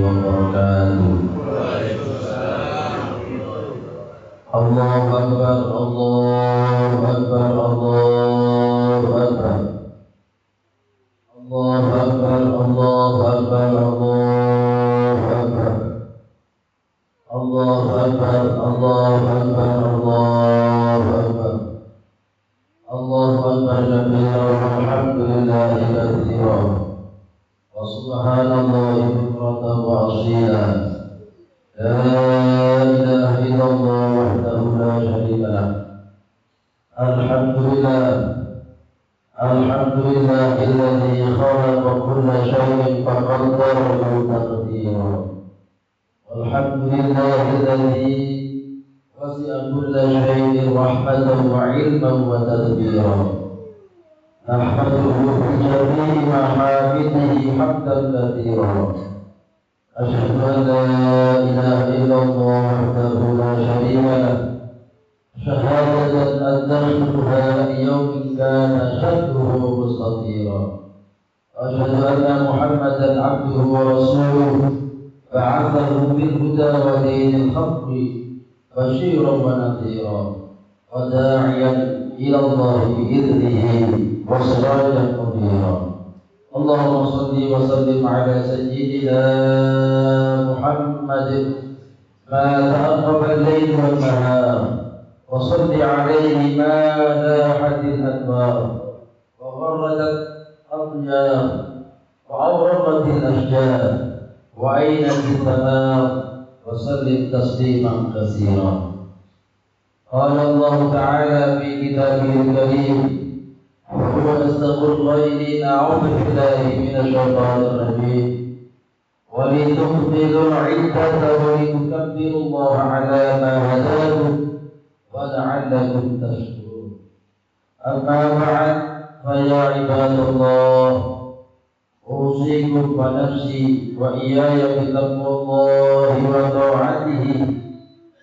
wabarakatuh. Allahu Akbar, Allahu Akbar, Allahu Akbar. Allahu Akbar, Allahu Akbar, Allahu Akbar. Allahu Akbar, Allahu Akbar, Allahu Akbar. Allahu Akbar kabiran walhamdulillahi katsiran. Wa subhanallahi bukratan wa asila. La ilaha illallah wahdahu la syarika lah. Alhamdulillah. Alhamdulillah alladzi khalaqa kulla syai'in faqaddarahu taqdira. Alhamdulillah alladzi wasi'a kulla syai'in rahmatan wa 'ilman wa tadbira. Nahmaduhu bi jami'i mahamidihi hamdan katsira. Asyhadu an la ilaha illallah wahdahu la syarika lah. Syahadatan adzakuha liyaumin kana syahruhu mustatira. Asyhadu anna Muhammadan 'abduhu wa rasuluhu ba'athahu bil huda wa dinil haqqi basyiran wa nadhira wa da'iyan ila Allah bi idnihi wa sirajan munira. Allahumma shalli wa sallim ala sayyidina Muhammadin ma ta'aqqaba al-layl wal nahar. وصل عليه ما لاحت الأنوار وغردت الأطيار وأورقت الأشجار وعينت الثمار وسلم تسليما كثيرا. قال الله تعالى في كتابه الكريم وهو أصدق القائلين أعوذ بالله من الشيطان الرجيم ولتكملوا العدة ولتكبروا الله على ما هداكم وَلَعَلَّكُمْ تَشْكُرُونَ. أما بعد فيا عباد الله أوصيكم ونفسي وإياي بتقوى الله وطاعته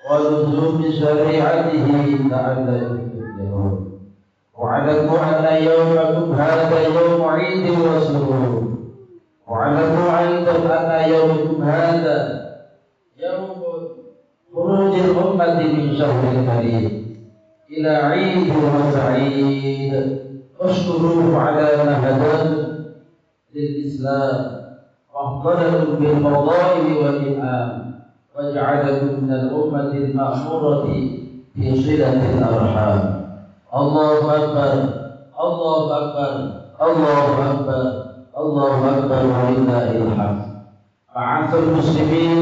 ولزوم شريعته لعلكم تفلحون. واعلموا أن يومكم هذا يوم عيد وسرور. واعلموا أيضا أن يومكم هذا يوم خروج الأمة من شهر الكريم إلى عيد وسعيد. اشكروه على ما هداكم للإسلام وأفضلكم بالفضائل والإنعام وجعلكم من الأمة المأمورة في صلة الأرحام. الله أكبر، الله أكبر، الله أكبر، الله أكبر ولله الحمد. معاشر المسلمين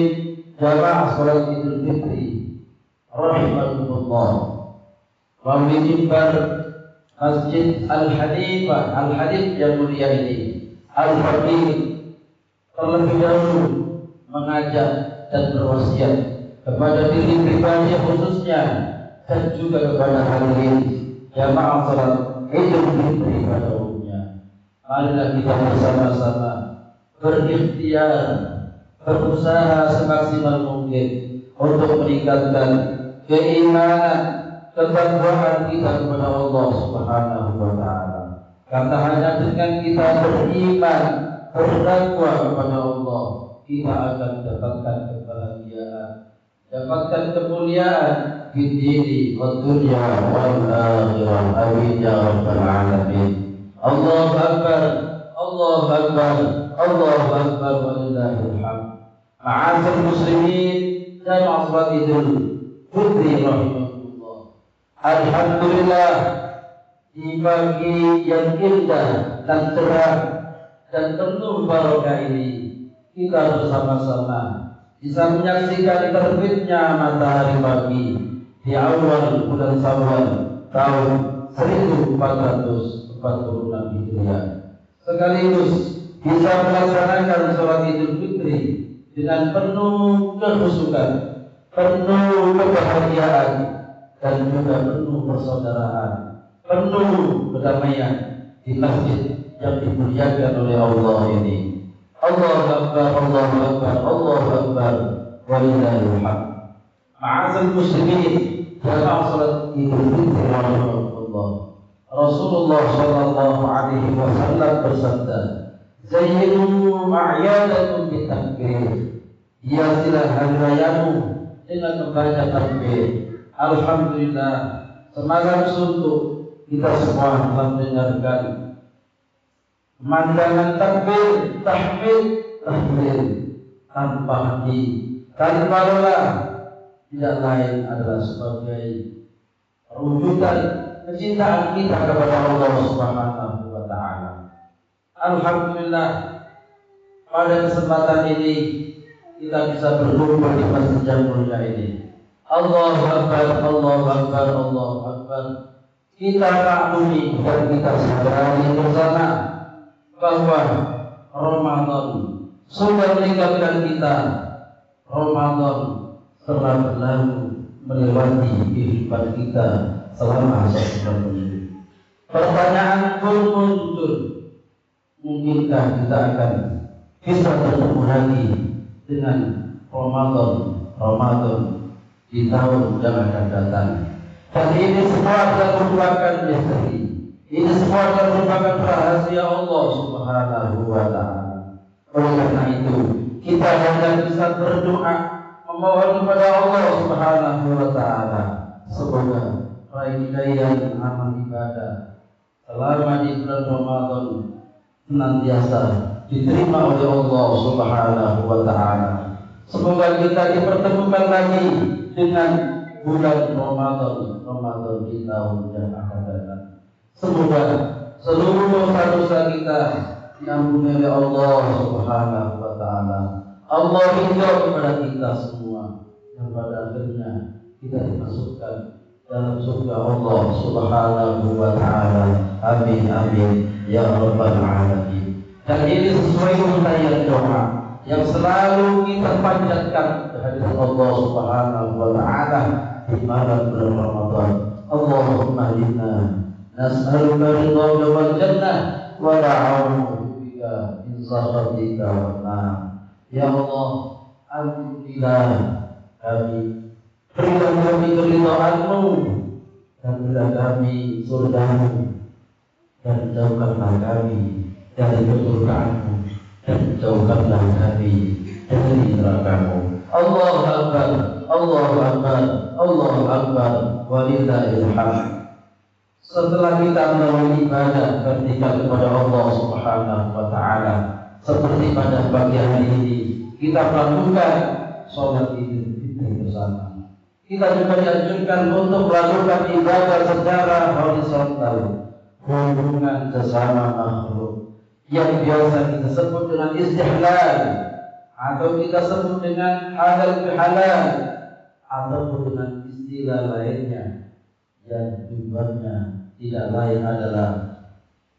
jamaah salat Idul Fitri rahimakumullah, melalui mimbar Masjid Al-Hanifah Al-Hanif yang mulia ini, Al-Faqih terlebih dahulu mengajak dan berwasiat kepada diri pribadi khususnya dan juga kepada hadirin jamaah salat Idul Fitri pada umumnya. Marilah kita bersama-sama berikhtiar, berusaha semaksimal mungkin untuk meningkatkan keimanan, ketakwaan kita kepada Allah Subhanahu wa taala. Karena hanya dengan kita beriman, bertakwa kepada Allah, kita akan dapatkan kebahagiaan, dapatkan kemuliaan di diri wa dunya wal akhirah. Amin ya rabbal alamin. Allahu akbar, Allahu akbar, Allahu akbar walillahil hamd. Ma'asyiral muslimin dan salat Idul Fitri rahimakumullah. Alhamdulillah, di pagi yang indah dan cerah dan penuh barokah ini kita bersama-sama bisa menyaksikan terbitnya matahari pagi di awal bulan Syawal tahun 1446 Hijriah. Sekaligus bisa melaksanakan sholat Idul Fitri dengan penuh kekhusyukan, penuh kebahagiaan, dan juga penuh persaudaraan, penuh kedamaian di masjid yang dimuliakan oleh Allah ini. Allahu Akbar, Allahu Akbar, Allahu Akbar, walillahil hamd. Ma'asyiral muslimin, jamaah salat Idul Fitri rahimakumullah. Rasulullah sallallahu alaihi wasallam bersabda, "Zayyinu a'yadakum bitakbir hiasilah hari rayamu dengan membaca takbir. Alhamdulillah, semalam suntuk kita semua telah mendengarkan pemandangan takbir, tahmid, tahlil tanpa henti, tanpa lelah, tidak lain adalah sebagai perwujudan kecintaan kita kepada Allah Subhanahu wa taala. Alhamdulillah, pada kesempatan ini kita bisa berkumpul di masjid yang mulia ini. Allahu Akbar, Allahu Akbar, Allahu Akbar. Kita maklumi dan kita sadari bersama bahwa Ramadan sudah meninggalkan kita. Ramadan telah berlalu melewati kehidupan kita selama 1 bulan ini. Pertanyaan pun muncul, mungkinkah kita akan bisa bertemu lagi dengan Ramadan di tahun yang akan datang? Dan ini semua adalah merupakan misteri. Ini semua adalah merupakan rahasia Allah Subhanahu wa taala. Oleh karena itu, kita hanya bisa berdoa memohon kepada Allah Subhanahu wa taala semoga raih-raih amal ibadah selama di bulan Ramadan senantiasa diterima oleh Allah Subhanahu wa taala. Semoga kita dipertemukan lagi dengan bulan Ramadan di tahun yang akan datang. Semoga seluruh dosa-dosa kita diampuni oleh Allah Subhanahu wa taala. Allah ridha kepada kita semua, yang pada akhirnya kita dimasukkan dalam surga Allah Subhanahu wa taala. Amin amin ya rabbal alamin. Dan ini sesuai untayan doa yang selalu kita panjatkan kehadirat Allah Subhanahu wa taala di malam bulan Ramadan. Allahumma inna nas'aluka ridhaka wal jannah wa na'udzu bika min sakhatika wan nar. Ya Allah, ampunilah kami, berilah kami keridhaan-Mu dan berilah kami surga-Mu, dan jauhkanlah kami dari kesurgaan-Mu, dan jauhkanlah kami dari neraka-Mu. Allahu Akbar, Allahu Akbar, Allahu Akbar, walillahil hamd. Setelah kita melakukan ibadah bertiga kepada Allah Subhanahu wa taala, seperti pada pagi hari ini kita melakukan sholat Idul Fitri bersama. Kita juga dianjurkan untuk melakukan ibadah secara horizontal, hubungan sesama makhluk yang biasa kita sebut dengan istihlal, atau kita sebut dengan halal bihalal, ataupun dengan istilah lainnya yang tujuannya tidak lain adalah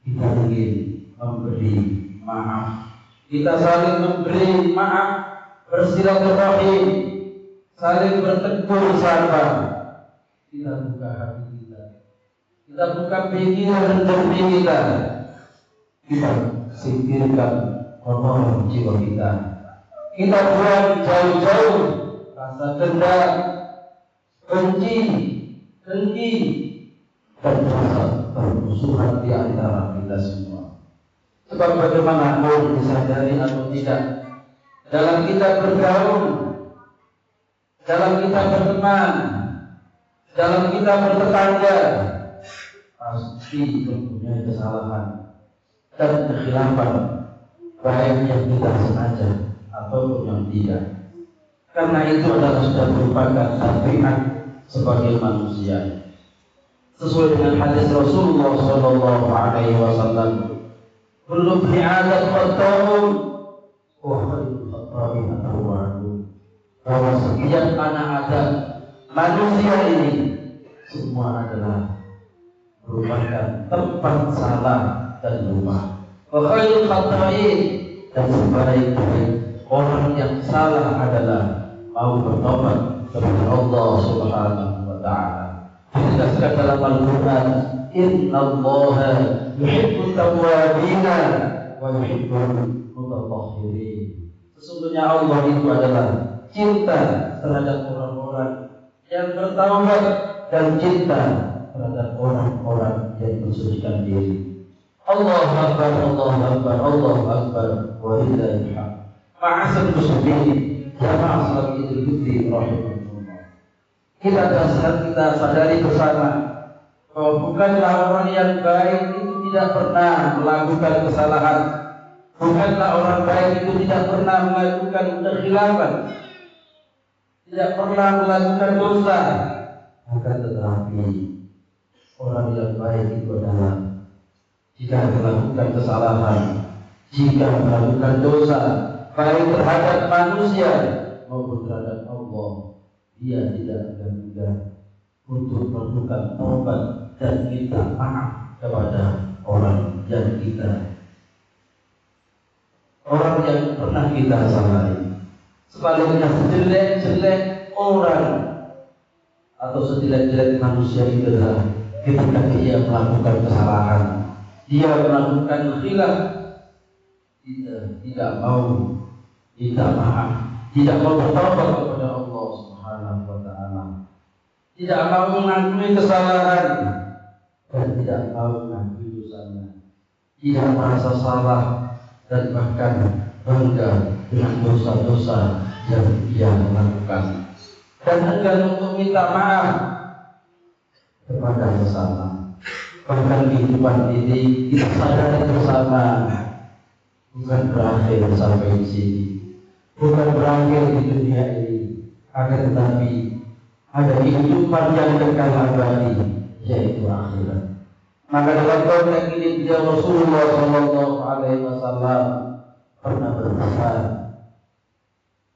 kita ingin memberi maaf. Kita saling memberi maaf, bersilaturahim, saling bertegur sapa. Kita buka hati kita, kita buka pikiran dan hati kita, kita singkirkan kotoran jiwa kita. Kita buang jauh-jauh rasa dendam, benci, dengki, dan rasa permusuhan di antara kita semua. Sebab bagaimana mau disadari atau tidak, dalam kita bergaul, dalam kita berteman, dalam kita bertetangga, pasti mempunyai kesalahan dan kekhilafan, baik yang kita sengaja ataupun yang tidak. Karena itu adalah sudah merupakan tabiat sebagai manusia. Sesuai dengan hadis Rasulullah sallallahu alaihi wasallam, kullu ibni Adam khata'un wa khairul khata'in at-tawwabun. Bahwa setiap anak Adam, manusia ini semua adalah merupakan tempat salah dan lupa. Wa khairul khata'in, dan sebaik-baik orang yang salah adalah mau bertobat kepada Allah Subhanahu wa taala. Dijelaskan dalam Al-Qur'an, innallaha yuhibbut tawwabina wa yuhibbul mutatahhirin. Sesungguhnya Allah itu adalah cinta terhadap orang-orang yang bertaubat dan cinta terhadap orang-orang yang mensucikan diri. Allahu Akbar, Allahu Akbar, Allahu Akbar, walillahil hamd. Ma'asal muslimin, jamaah salat Idul Fitri rahimahullah. Kita sadari bersama bahwa bukanlah orang yang baik itu tidak pernah melakukan kesalahan. Bukanlah orang baik itu tidak pernah melakukan kekhilafan, tidak pernah melakukan dosa. Akan tetapi orang yang baik itu adalah jika melakukan kesalahan, jika melakukan dosa, baik terhadap manusia maupun terhadap Allah, dia tidak akan mudah untuk melakukan taubat dan minta maaf kepada orang yang pernah kita salahi. Sebaliknya sejelek-jelek orang atau sejelek-jelek manusia itu adalah ketika dia melakukan kesalahan, dia melakukan khilaf, tidak mau minta maaf, tidak mau bertobat kepada Allah Subhanahu wa taala, tidak mau mengakui kesalahan dan tidak mau mengakui dosanya, tidak merasa salah dan bahkan bangga dengan dosa-dosa yang dia lakukan dan enggan untuk minta maaf kepada sesama. Bahkan kehidupan ini kita sadari bersama bukan berakhir sampai di sini, bukan berakhir di dunia ini, akan tetapi ada kehidupan yang kekal abadi, yaitu akhirat. Maka dalam konteks ini beliau Rasulullah Sallallahu Alaihi Wasallam pernah berpesan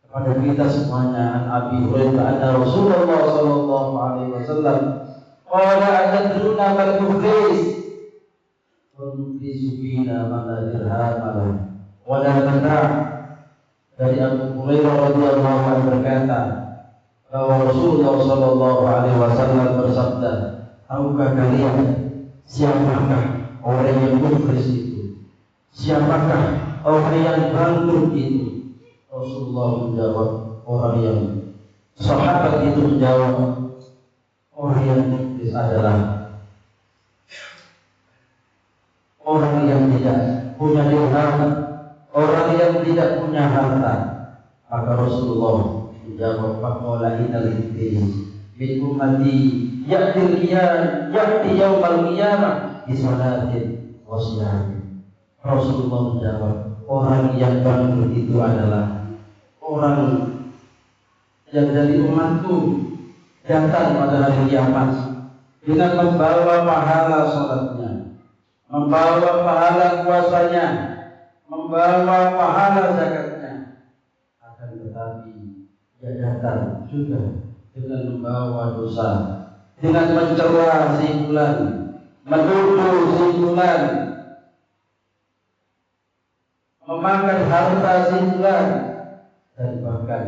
kepada kita semuanya. Abi Hurairah anna Rasulullah Sallallahu Alaihi Wasallam qala atadruna mal muflis wal muflisu bina man la dirham lahu wa la mata'. Dari Abu Hurairah radhiyallahu anhu berkata bahwa Rasulullah Sallallahu Alaihi Wasallam bersabda, tahukah kalian siapakah orang yang muflis itu? Siapakah orang yang bangkrut itu? Rasulullah menjawab, orang yang sahabat itu menjawab, orang yang muflis adalah orang yang tidak punya dirham, orang yang tidak punya harta. Maka Rasulullah menjawab, faqala innal muflis min ummati ya'ti yaumal qiyamah bisalatin wa siyamin. Rasulullah menjawab, orang yang bangkrut itu adalah orang yang dari umatku datang pada hari kiamat dengan membawa pahala salatnya, membawa pahala puasanya, membawa pahala zakatnya. Akan tetapi dia datang juga dengan membawa dosa, dengan mencela si fulan, menuduh si fulan, memakan harta si fulan, dan bahkan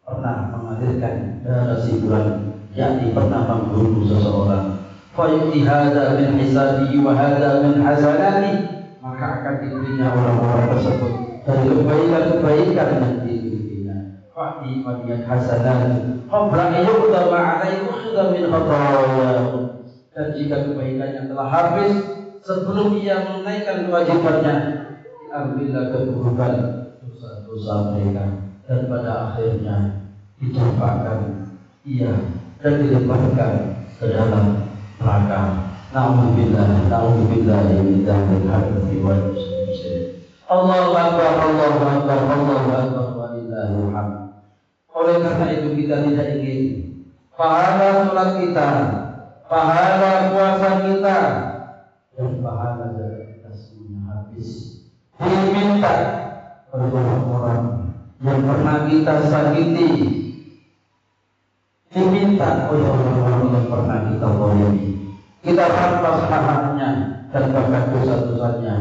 pernah mengalirkan darah si fulan, yakni pernah membunuh seseorang. Fa yu'ti hadza min hisabihi wa hadza min hasanati, maka akan diberinya orang-orang tersebut dari kebaikan-kebaikan yang dimilikinya. Fa'ti madiyat hasanat qabla yuqdama alaihi ukhda min khataya. Dan jika kebaikannya telah habis sebelum ia menunaikan kewajibannya, diambillah keburukan dosa-dosa mereka, dan pada akhirnya dicampakkan ia dan dilemparkan ke dalam neraka. Na'udzubillah min dzalik hadzal wal muslim. Allahu akbar, Allahu akbar, Allahu akbar, walillahil hamd. Oleh karena itu kita tidak ingin pahala salat kita, pahala puasa kita, dan pahala zakat kita semuanya habis diminta oleh orang-orang yang pernah kita sakiti, diminta oleh orang-orang yang pernah kita zalimi, kita rampas haknya, dan bahkan dosa-dosanya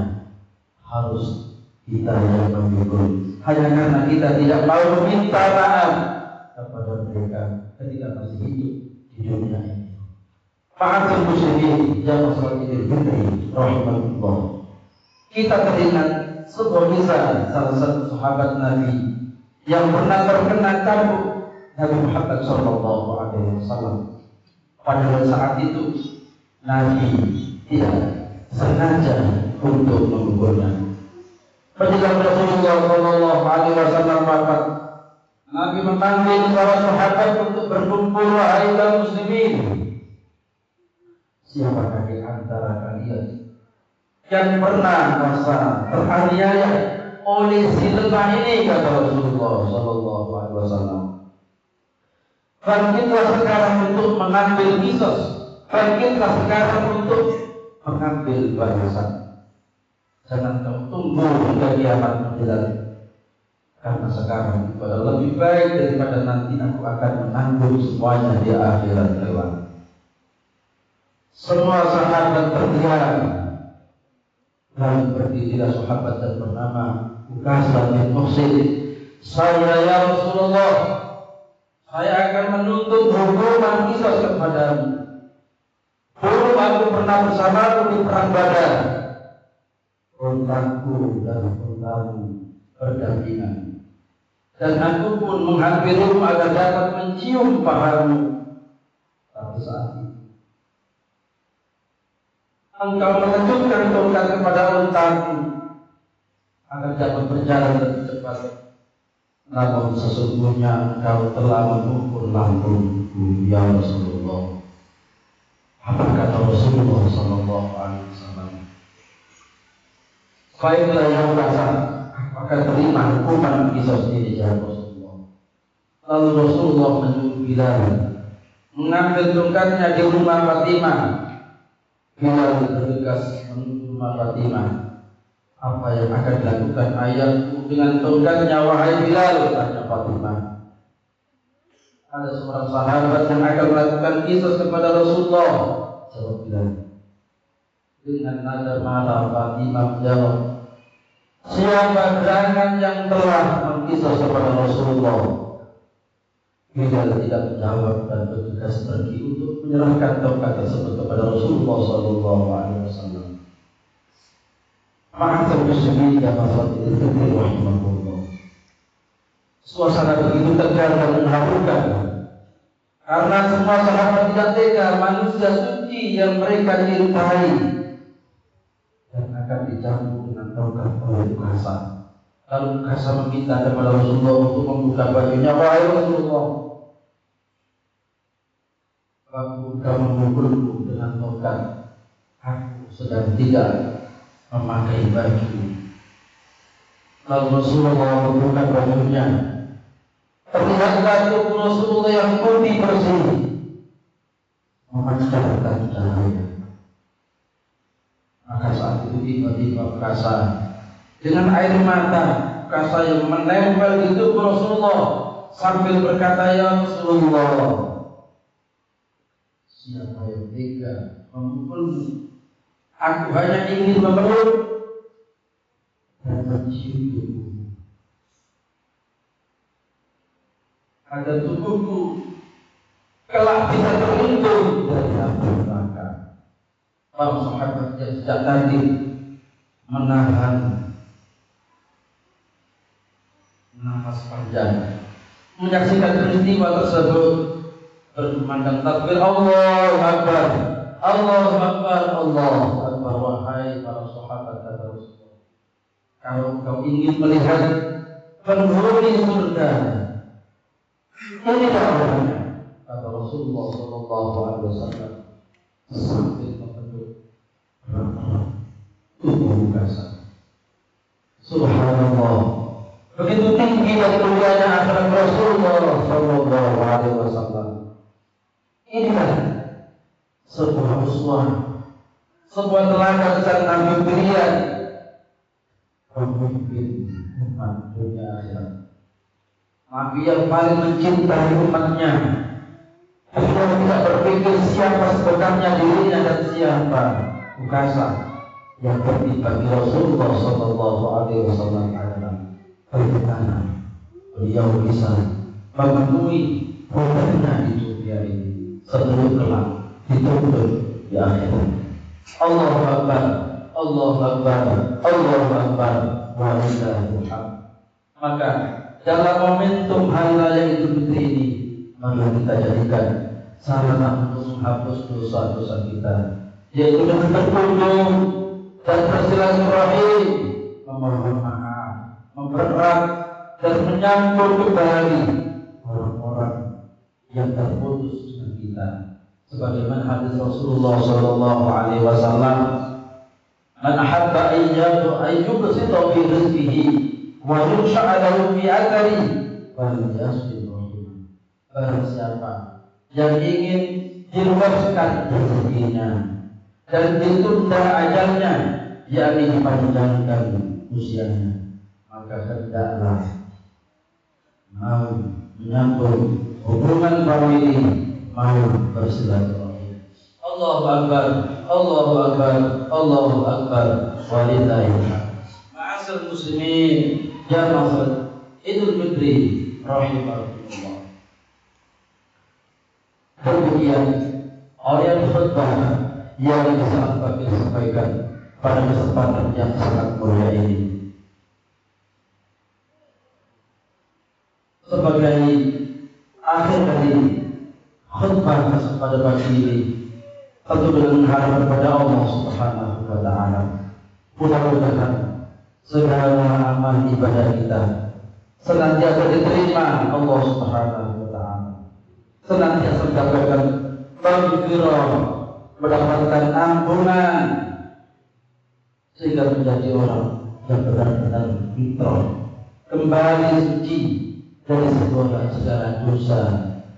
harus kita yang memikul, hanya karena kita tidak mau meminta maaf kepada mereka ketika masih hidup di dunia ini. Ma'asyiral muslimin yang salat Idul Fitri rahimahullah, kita teringat sebuah kisah salah satu sahabat Nabi yang pernah terkena cambuk Nabi Muhammad sallallahu alaihi wasallam. Pada saat itu Nabi tidak sengaja untuk menguburnya. Menjelang Rasulullah Shallallahu Alaihi Wasallam wafat, Nabi memanggil para sahabat untuk berkumpul. Wahai kaum muslimin, siapakah di antara kalian yang pernah merasa teraniaya oleh si lemah ini, kata Rasulullah Shallallahu Alaihi Wasallam. Bangkitlah sekarang untuk mengambil kisos, bangkitlah sekarang untuk mengambil balasan. Jangan kau tunggu hingga kiamat menjelang, karena sekarang itu adalah lebih baik daripada nanti aku akan menanggung semuanya di akhirat kelak. Semua sahabat terdiam. Lalu berdirilah sahabat dan bernama Ukasha bin Muhsin. Saya ya Rasulullah, saya akan menuntut hukuman kisah kepadamu. Dulu aku pernah bersamamu di perang Badar. Untaku dan untamu berdampingan, dan aku pun menghampirimu agar dapat mencium pahamu. Tapi saat itu engkau menunjukkan tongkat kepada untaku agar dapat berjalan lebih cepat. Namun sesungguhnya engkau telah memukul lambungku, ya Rasulullah. Apa kata Rasulullah Sallallahu Alaihi Wasallam? Baiklah yang merasa akan terima hukuman kisah ini, ya Rasulullah. Lalu Rasulullah menyuruh Bilal mengambil tongkatnya di rumah Fatimah. Bilal bergegas menuju rumah Fatimah. Apa yang akan dilakukan ayahku dengan tongkatnya, wahai Bilal? Tanya Fatimah. Ada seorang sahabat yang akan melakukan kisah kepada Rasulullah, jawab Bilal. Dengan nada marah Fatimah menjawab, siapa gerangan yang telah mengkisah kepada Rasulullah? Bilal tidak menjawab dan bergegas pergi untuk menyerahkan tongkat tersebut kepada Rasulullah Sallallahu Alaihi Wasallam. Ma'asal muslimin ya masyarakat itu rahimahullah. Suasana begitu tegang dan mengharukan, karena semua sahabat tidak tega manusia suci yang mereka cintai dan akan dicampur dengan tongkat oleh Ukasha. Lalu Ukasha meminta kepada Rasulullah untuk membuka bajunya. Wahai Rasulullah, waktu kau memukulku dengan tongkat, aku sedang tidak memakai baju. Lalu Rasulullah membuka bajunya. Terlihatlah tubuh Rasulullah yang putih bersih, memancarkan cahaya. Maka saat itu tiba-tiba Ukasha dengan air mata, Ukasha yang menempel di tubuh Rasulullah sambil berkata, ya Rasulullah, siapa yang tega memukulmu? Aku hanya ingin memeluk dan mencium tubuhmu agar tubuhku kelak bisa terlindung dari api neraka. Para sahabat yang sejak tadi menahan nafas panjang menyaksikan peristiwa tersebut, berkumandang takbir Allahu Akbar, Allahu Akbar, Allahu Akbar. Wahai para sahabat, kata Rasulullah, kalau kau ingin melihat penghuni surga, inilah orangnya, kata Rasulullah Sallallahu Alaihi Wasallam sambil memeluk tubuh Ukasha. Subhanallah, begitu tinggi dan mulianya akhlak Rasulullah Sallallahu Alaihi Wasallam. Inilah sebuah uswah, sebuah teladan sang Nabi pilihan, pemimpin umat dunia akhirat. Nabi yang paling mencintai umatnya. Dia tidak berpikir siapa sebenarnya dirinya dan siapa Ukasha. Yang penting bagi Rasulullah Sallallahu Alaihi Wasallam adalah bagaimana beliau bisa memenuhi kodenya di dunia ini sebelum kelak dituntut di akhirat. Allahu Akbar, Allahu Akbar, Allahu Akbar, walillahil hamd. Maka dalam momentum hari raya Idul Fitri ini, mari kita jadikan sarana untuk menghapus dosa-dosa kita, yaitu dengan berkunjung dan bersilaturahim, memohon maaf mempererat dan menyambut kembali orang-orang yang terputus dengan kita. Sebagaimana hadis Rasulullah Shallallahu Alaihi Wasallam, "Man ahabba ayyubsita fi rizqihi wa yunsha'a lahu fi athari, falyasil rahim." Barang siapa yang ingin diluaskan rezekinya dan ditunda ajalnya, yakni dipanjangkan usianya, maka hendaklah mau menyambung hubungan famili, mau bersilaturahim. Allahu Akbar, Allahu Akbar, Allahu Akbar, walillahilhamd. Ma'asyiral muslimin, jamaah Idul Fitri rahimakumullah. Kemudian ayat khutbah yang bisa kami sampaikan pada kesempatan yang sangat mulia ini sebagai akhir dari khutbah pada pagi ini, tentu dengan harapan kepada Allah Subhanahu wa Ta'ala, mudah-mudahan segala amal ibadah kita senantiasa diterima Allah Subhanahu wa Ta'ala, senantiasa mendapatkan maghfirah, mendapatkan ampunan, sehingga menjadi orang yang benar-benar fitrah, kembali suci dari segala dosa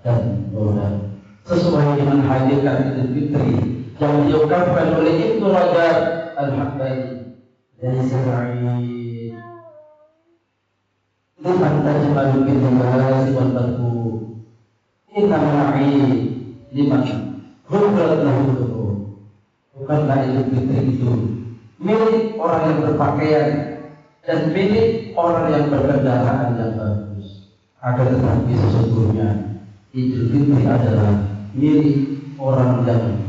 dan dosa, sesuai dengan hakikat Idul Fitri yang diungkapkan oleh Ibnu Rajab Al-Hambali dari Sa'id. Liman tajmalu bil libas wal badhu, inna ma'id liman ghufrat lahu dhunuh. Bukanlah Idul Fitri itu milik orang yang berpakaian dan milik orang yang berkendaraan yang bagus. Akan tetapi sesungguhnya Idul Fitri adalah milik orang yang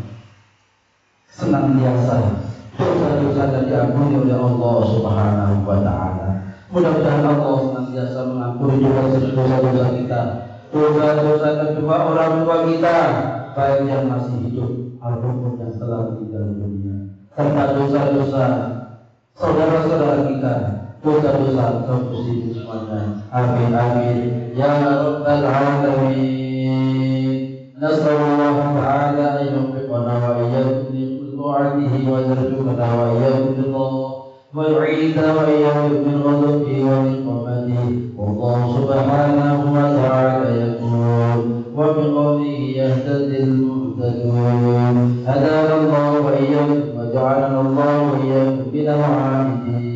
senantiasa dosa-dosanya diampuni oleh Allah Subhanahu wa Ta'ala. Mudah-mudahan Allah senantiasa mengampuni dosa-dosa kita, dosa-dosa kedua orang tua kita, baik yang masih hidup ataupun yang telah meninggal dunia, serta dosa-dosa saudara-saudara kita, dosa-dosa kaum muslimin semuanya. Amin amin ya rabbal alamin. Nasallallahu ta'ala an yuwaffiqana wa iyyakum li ta'atihi wa yarzuqana wa iyyakum billah wa yu'idana wa iyyakum min ghadabihi wa min qamatihi. Wallahu subhanahu wa ta'ala yaqul wa bi qawlihi yahtadil muhtadun. Hadana Allah wa iyyakum wa ja'alana Allah wa iyyakum minal 'abidin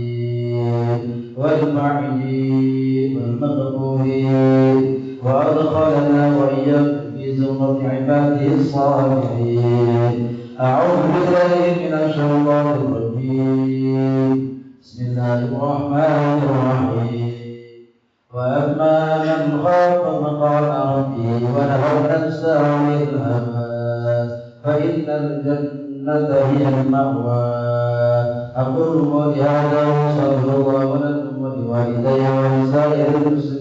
والمعين والمغفورين وأدخلنا وإياكم في زمرة عباده الصالحين. أعوذ بالله من الشيطان الرجيم. بسم الله الرحمن الرحيم. وأما من خاف مقام ربه ونهى النفس عن الهوى فإن الجنة هي المأوى. أقول قولي هذا وأستغفر الله لكم ولوالدي ولسائر المسلمين